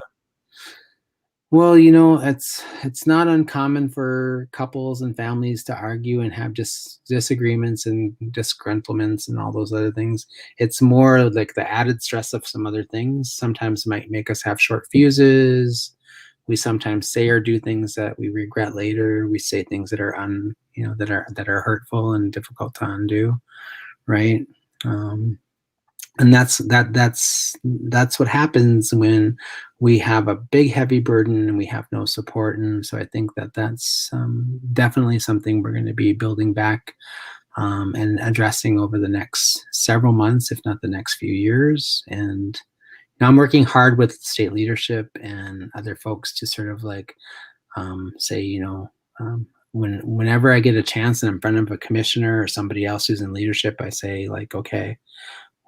Well, it's not uncommon for couples and families to argue and have disagreements and disgruntlements and all those other things. It's more like the added stress of some other things sometimes might make us have short fuses. We sometimes say or do things that we regret later. We say things that are that are hurtful and difficult to undo, right? And that's what happens when we have a big, heavy burden and we have no support. And so I think that's definitely something we're going to be building back and addressing over the next several months, if not the next few years. And now I'm working hard with state leadership and other folks to sort of say, whenever I get a chance and I'm in front of a commissioner or somebody else who's in leadership, I say okay,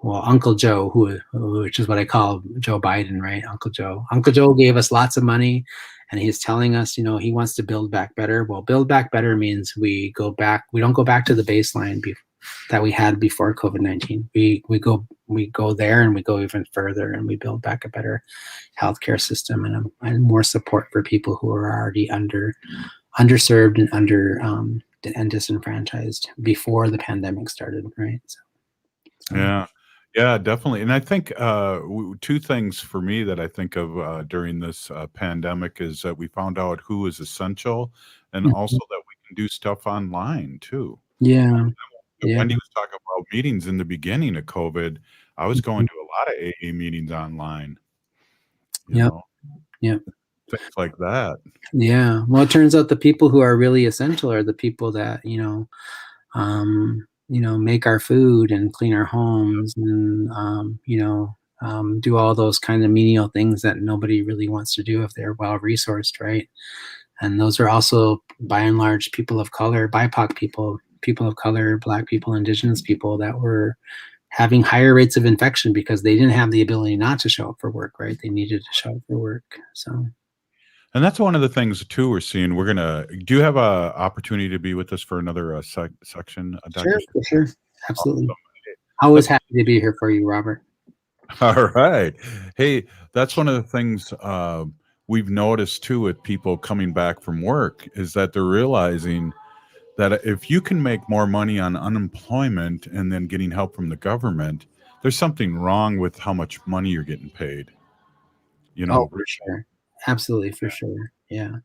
well, Uncle Joe, which is what I call Joe Biden, right? Uncle Joe. Uncle Joe gave us lots of money, and he's telling us, he wants to build back better. Well, build back better means we go back. We don't go back to the baseline that we had before COVID-19. We go there, and we go even further, and we build back a better healthcare system and more support for people who are already underserved and and disenfranchised before the pandemic started, right? So. Yeah, definitely. And I think two things for me that I think of during this pandemic is that we found out who is essential, and also that we can do stuff online too. Yeah. Wendy was talking about meetings in the beginning of COVID. I was going to a lot of AA meetings online. Yeah. Things like that. Yeah. Well, it turns out the people who are really essential are the people that, make our food and clean our homes and, do all those kind of menial things that nobody really wants to do if they're well-resourced, right? And those are also, by and large, people of color, BIPOC people of color, Black people, Indigenous people that were having higher rates of infection because they didn't have the ability not to show up for work, right? They needed to show up for work, so. And that's one of the things too we're seeing. Do you have a opportunity to be with us for another section? Sure. Absolutely. Awesome. Always happy to be here for you, Robert. All right. Hey, that's one of the things we've noticed too with people coming back from work is that they're realizing that if you can make more money on unemployment and then getting help from the government, there's something wrong with how much money you're getting paid. Oh, for sure. Absolutely, for sure. Yeah.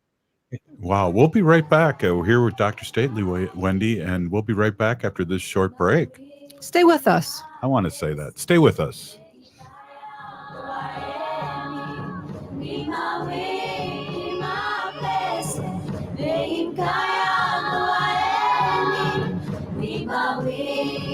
Wow. We'll be right back. We're here with Dr. Stately, Wendy, and we'll be right back after this short break. Stay with us. I want to say that. Stay with us. Maui.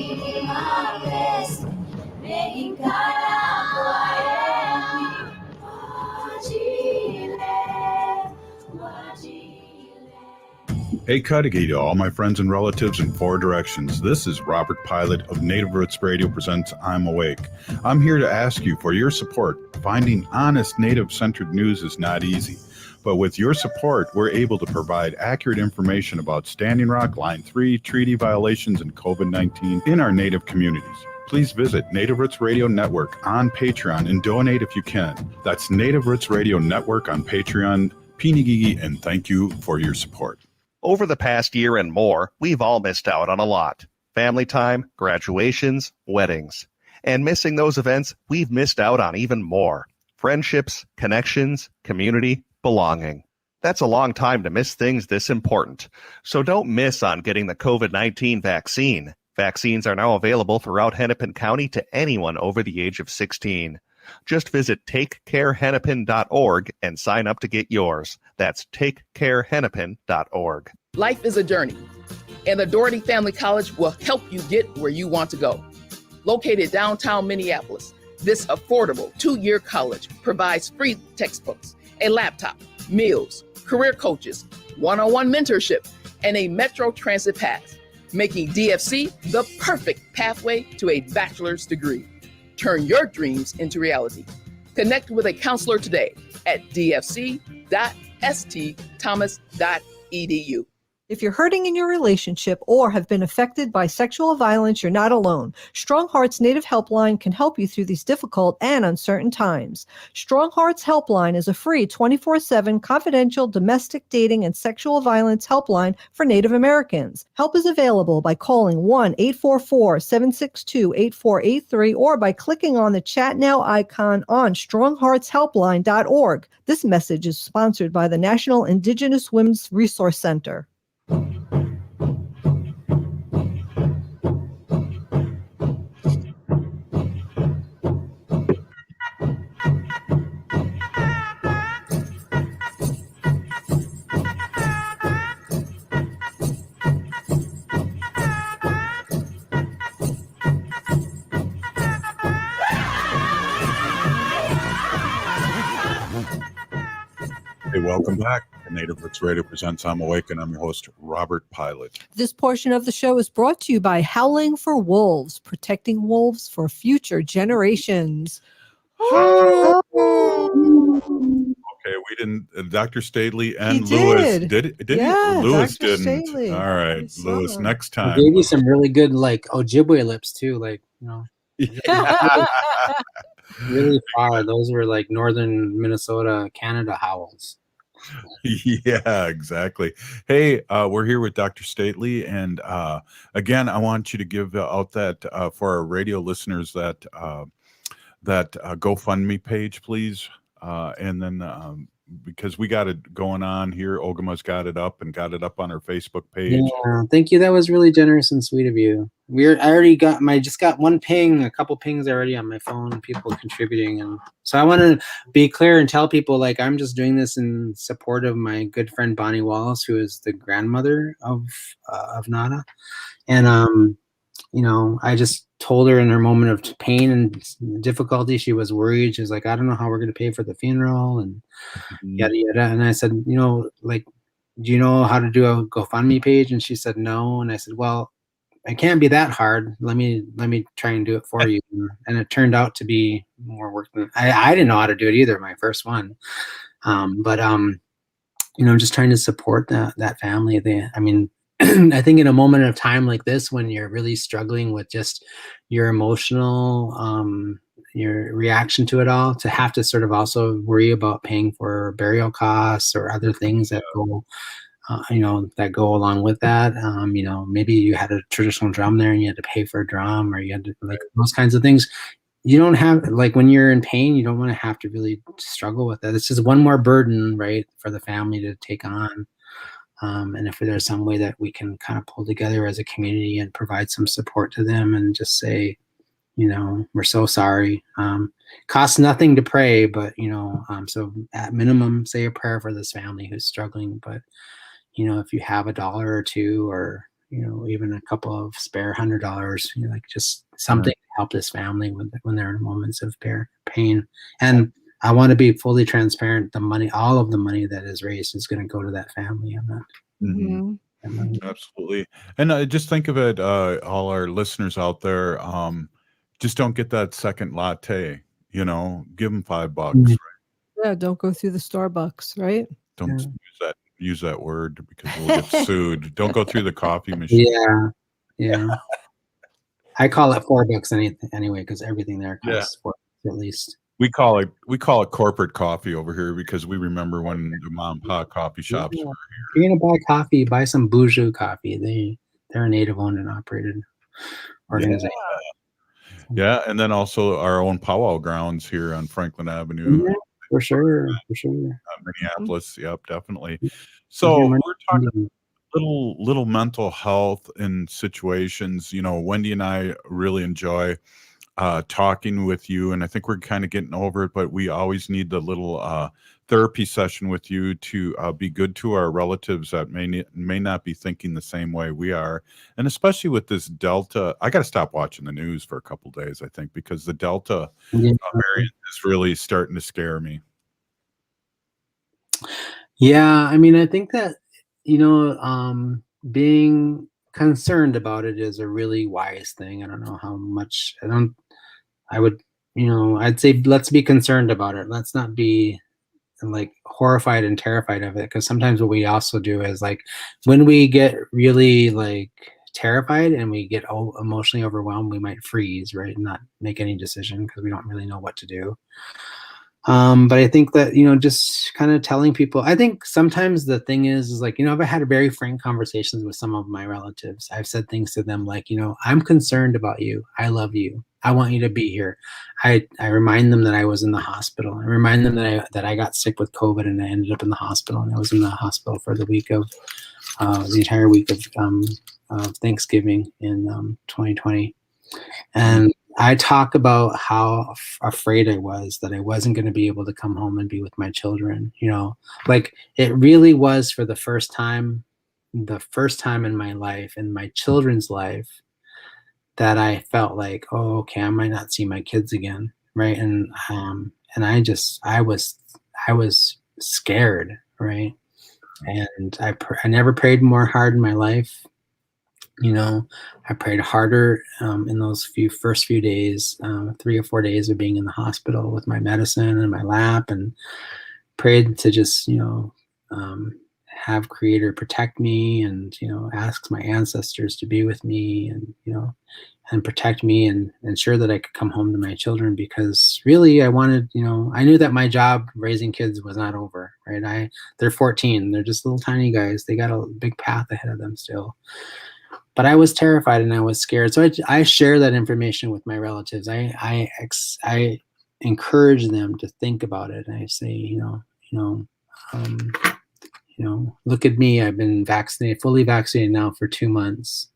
Hey, Cudahy to all my friends and relatives in 4 directions. This is Robert Pilot of Native Roots Radio presents I'm Awake. I'm here to ask you for your support. Finding honest Native-centered news is not easy. But with your support, we're able to provide accurate information about Standing Rock, Line 3, treaty violations, and COVID-19 in our Native communities. Please visit Native Roots Radio Network on Patreon and donate if you can. That's Native Roots Radio Network on Patreon. Pinigigi, and thank you for your support. Over the past year and more, we've all missed out on a lot. Family time, graduations, weddings. And missing those events, we've missed out on even more. Friendships, connections, community, belonging. That's a long time to miss things this important. So don't miss on getting the COVID-19 vaccine. Vaccines are now available throughout Hennepin County to anyone over the age of 16. Just visit takecarehennepin.org and sign up to get yours. That's takecarehennepin.org. Life is a journey, and the Doherty Family College will help you get where you want to go. Located downtown Minneapolis, this affordable 2-year college provides free textbooks, a laptop, meals, career coaches, one-on-one mentorship, and a Metro Transit pass, making DFC the perfect pathway to a bachelor's degree. Turn your dreams into reality. Connect with a counselor today at dfc.stthomas.edu. If you're hurting in your relationship or have been affected by sexual violence, you're not alone. Strong Hearts Native Helpline can help you through these difficult and uncertain times. Strong Hearts Helpline is a free 24/7 confidential domestic dating and sexual violence helpline for Native Americans. Help is available by calling 1-844-762-8483 or by clicking on the Chat Now icon on strongheartshelpline.org. This message is sponsored by the National Indigenous Women's Resource Center. Hey, welcome back. Native Roots Radio presents I'm Awake, and I'm your host, Robert Pilot. This portion of the show is brought to you by Howling for Wolves, protecting wolves for future generations. Okay, we didn't. Dr. Stately and Lewis did. Yeah, Lewis Dr. didn't. Stately. All right, Lewis. Next I time. gave you some really good like Ojibwe lips too, like really far. Those were like northern Minnesota, Canada howls. Yeah, exactly. Hey, we're here with Dr. Stately, and again, I want you to give out that for our radio listeners that GoFundMe page, please, and then because we got it going on here, Ogimaa's got it up on her Facebook page. Yeah, thank you. That was really generous and sweet of you. I just got one ping, a couple pings already on my phone, people contributing, and so I want to be clear and tell people like I'm just doing this in support of my good friend Bonnie Wallace, who is the grandmother of Nada, and I just told her in her moment of pain and difficulty, she was worried. She was like, I don't know how we're going to pay for the funeral and yada yada. And I said, like, do you know how to do a GoFundMe page? And she said no. And I said, well, it can't be that hard. Let me try and do it for you. And it turned out to be more work than I didn't know how to do it either. My first one, but I'm just trying to support that family. I think in a moment of time like this, when you're really struggling with just your emotional, your reaction to it all, to have to sort of also worry about paying for burial costs or other things that go, that go along with that. Maybe you had a traditional drum there and you had to pay for a drum, or you had to those kinds of things. You don't have, when you're in pain, you don't want to have to really struggle with that. It's just one more burden, right, for the family to take on. And if there's some way that we can kind of pull together as a community and provide some support to them and just say, we're so sorry. Costs nothing to pray, but, so at minimum, say a prayer for this family who's struggling. But, if you have $1 or $2 or, even a couple of spare $100, just something to help this family when they're in moments of pain. And I want to be fully transparent. All of the money that is raised is going to go to that family. I'm not. Mm-hmm. Absolutely. And just think of it, all our listeners out there, just don't get that second latte, give them $5, right? Yeah, don't go through the Starbucks, right? Don't use that word because we'll get sued. Don't go through the coffee machine. Yeah. I call it $4 anyway, because everything there costs $4 at least. We call it corporate coffee over here because we remember when the mom and pop coffee shops were here. If you're gonna buy coffee, buy some Boujou coffee. They're a native owned and operated organization. Yeah, and then also our own powwow grounds here on Franklin Avenue. Yeah, for sure. Minneapolis, yep, definitely. So we're talking little mental health in situations. Wendy and I really enjoy talking with you, and I think we're kind of getting over it, but we always need the little therapy session with you to be good to our relatives that may not be thinking the same way we are. And especially with this Delta, I got to stop watching the news for a couple days, I think, because the Delta variant is really starting to scare me. Yeah, I mean, I think that, being concerned about it is a really wise thing. I don't know how much I'd say let's be concerned about it. Let's not be like horrified and terrified of it, because sometimes what we also do is, like, when we get really like terrified and we get emotionally overwhelmed, we might freeze, right, and not make any decision because we don't really know what to do. But I think that, just kind of telling people, I think sometimes the thing is like, I've had very frank conversations with some of my relatives. I've said things to them like, I'm concerned about you. I love you. I want you to be here. I remind them that I was in the hospital. I remind them that I got sick with COVID and I ended up in the hospital, and I was in the hospital for the entire week of Thanksgiving in 2020. And I talk about how afraid I was that I wasn't going to be able to come home and be with my children. Like, it really was for the first time in my life, in my children's life, that I felt like, oh, okay, I might not see my kids again, right? And I was scared, right? And I never prayed more hard in my life. I prayed harder in those first few days, 3 or 4 days of being in the hospital with my medicine and my lap, and prayed to just, have Creator protect me, and, ask my ancestors to be with me, and, and protect me and ensure that I could come home to my children, because really I wanted, I knew that my job raising kids was not over, right? They're 14. They're just little tiny guys. They got a big path ahead of them still. But I was terrified and I was scared. So I share that information with my relatives. I encourage them to think about it. And I say, look at me. I've been fully vaccinated now for 2 months.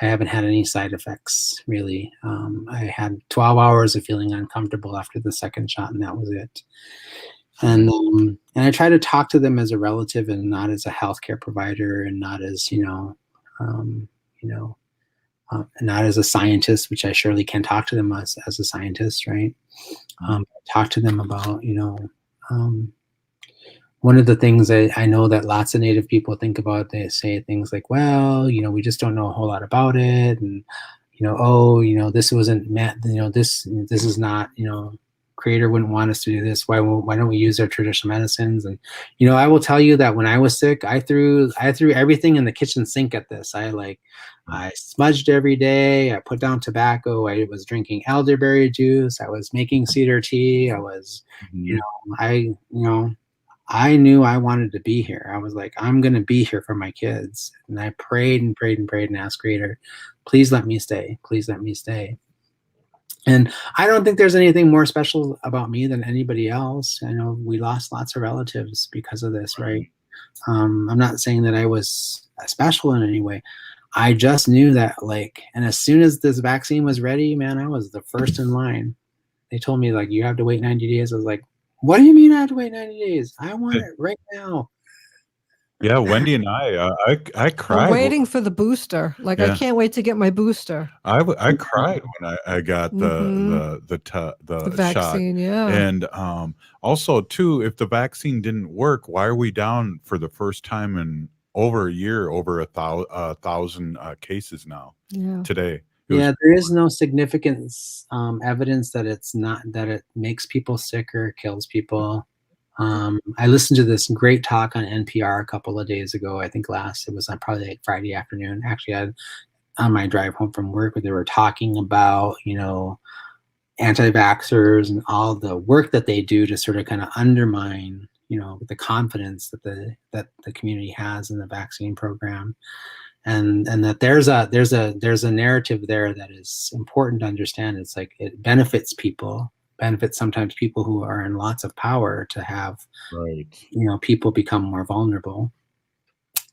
I haven't had any side effects, really. I had 12 hours of feeling uncomfortable after the second shot, and that was it. And I try to talk to them as a relative and not as a healthcare provider, and not as, not as a scientist, which I surely can talk to them as a scientist, right? Talk to them about, one of the things I know that lots of Native people think about, they say things like, well, we just don't know a whole lot about it. And, this wasn't meant, this is not, Creator wouldn't want us to do this. Why don't we use our traditional medicines? And, I will tell you that when I was sick, I threw everything in the kitchen sink at this. I smudged every day. I put down tobacco. I was drinking elderberry juice. I was making cedar tea. I was, I knew I wanted to be here. I was like, I'm going to be here for my kids. And I prayed and prayed and prayed and asked Creator, please let me stay. Please let me stay. And I don't think there's anything more special about me than anybody else. I know we lost lots of relatives because of this, right? I'm not saying that I was special in any way. I just knew that, and as soon as this vaccine was ready, man, I was the first in line. They told me, you have to wait 90 days. I was like, what do you mean I have to wait 90 days? I want it right now. Yeah, Wendy and I cried. I'm waiting for the booster. I can't wait to get my booster. I cried when I got the vaccine, shot. Yeah. And also too, if the vaccine didn't work, why are we down for the first time in over a year, over 1,000 cases now. Yeah. Today. Yeah, there is no significant evidence that it makes people sicker, kills people. I listened to this great talk on NPR a couple of days ago. I think it was on probably like Friday afternoon. Actually, on my drive home from work, where they were talking about, anti-vaxxers and all the work that they do to sort of kind of undermine, the confidence that the community has in the vaccine program. And that there's a narrative there that is important to understand. It's like it benefits sometimes people who are in lots of power to have, people become more vulnerable.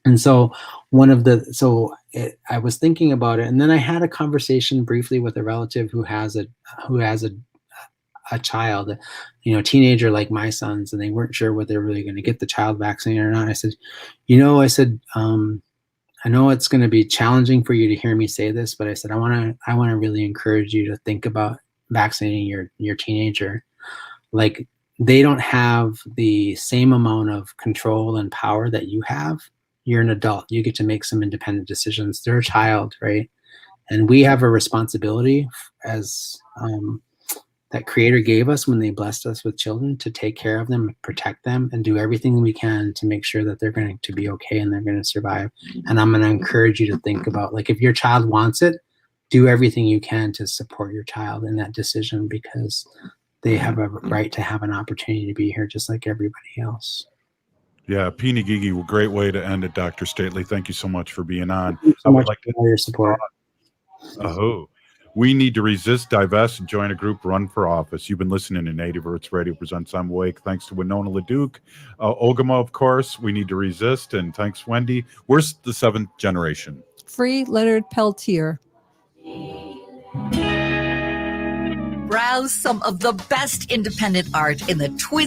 And so I was thinking about it, and then I had a conversation briefly with a relative who has a child, teenager like my son's, and they weren't sure whether they're really going to get the child vaccine or not. I said, I know it's going to be challenging for you to hear me say this, but I said, I want to really encourage you to think about vaccinating your teenager. Like, they don't have the same amount of control and power that you have. You're an adult. You get to make some independent decisions. They're a child, right? And we have a responsibility as that Creator gave us when they blessed us with children, to take care of them, protect them, and do everything we can to make sure that they're going to be okay and they're going to survive. And I'm going to encourage you to think about, like, if your child wants it, do everything you can to support your child in that decision, because they have a right to have an opportunity to be here just like everybody else. Yeah, Pini Gigi, great way to end it, Dr. Stately. Thank you so much for being on. Thank you so much for your support. We need to resist, divest, and join a group, run for office. You've been listening to Native Roots Radio presents I'm Awake. Thanks to Winona LaDuke. Ogimaa, of course, we need to resist. And thanks, Wendy. Where's the seventh generation? Free Leonard Peltier. Browse some of the best independent art in the Twin